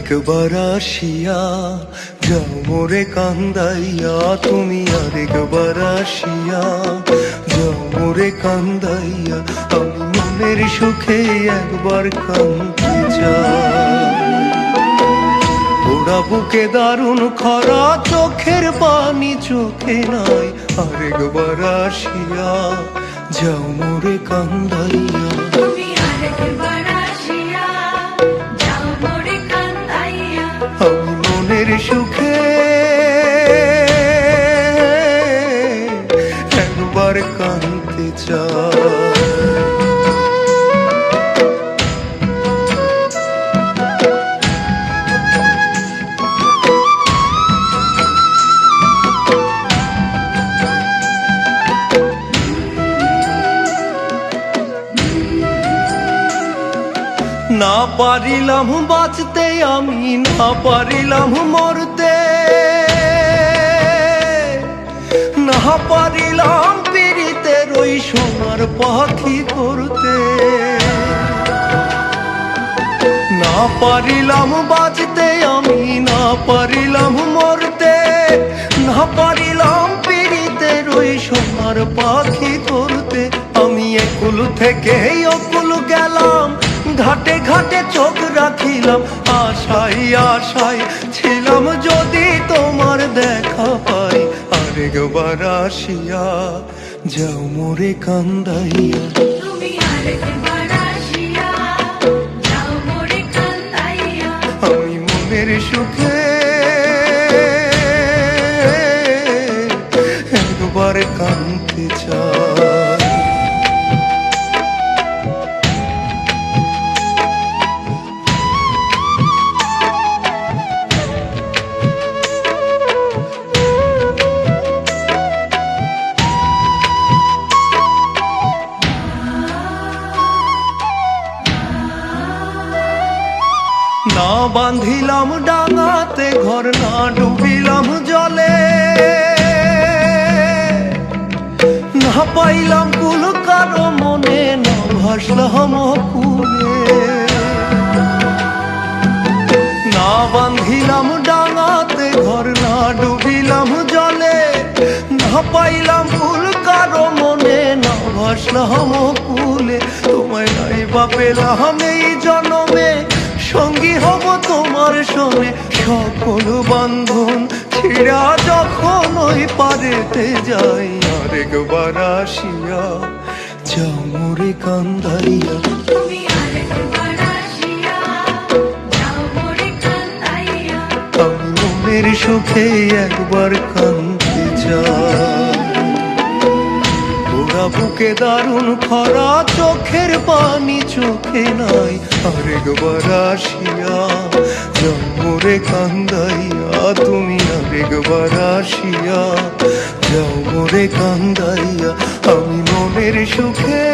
আরেকবার আসিয়া যাও মোরে কান্দাইয়া, তুমি আরেকবার আসিয়া যাও মোরে কান্দাইয়া, আমি মনের সুখে একবার কাঁদতে চাই। ওরা বুকে দারুণ খরা, চোখের পানি চোখে নাই, আরেকবার আসিয়া যাও মোরে কান্দাইয়া। আমি মনের সুখে একবার কাঁদতে চাই। না পারিলাম বাঁচতে আমি, না পারিলাম মরতে, না পারিলাম পীড়িতের ওই সোনার পাখি করতে। না পারিলাম বাঁচতে আমি, না পারিলাম মরতে, না পারিলাম পীড়িতের ওই সোনার পাখি করতে। আমি একুল থেকে অকুল গেলাম, ঘাটে ঘাটে চোখ রাখিলাম, আশায় আশায় ছিলাম যদি তোমার দেখা পাই, আরেকবার আসিয়া যাও মোরে কান্দাইয়া। আমি মনের সুখে একবার কাঁদতে চাই। না বাঁধিলাম ডাঙাতে ঘর, না ডুবিলাম জলে, না পাইলাম কুল কারো মনে, না ভাসলাম কুলে। না বাঁধিলাম ডাঙাতে ঘর, না ডুবিলাম জলে, না পাইলাম কুল কারো মনে, না ভাসলাম কুলে। তোমায় নাই বা পেলাম এই জনমে, সঙ্গী হব তোমার সঙ্গে, সকল বান্ধন ছিড়া যখন ওই পারেতে যাই, আরেকবার আসিয়া যাও মোরে কান্দাইয়া। আমি মনের সুখে একবার কাঁদতে চাই। ওরা বুকে দারুণ খরা, চোখের পানি চোখে নাই, আরেকবার আসিয়া যাও মোরে কান্দাইয়া। তুমি আরেকবার আসিয়া যাও মোরে কান্দাইয়া, আমি মনের সুখে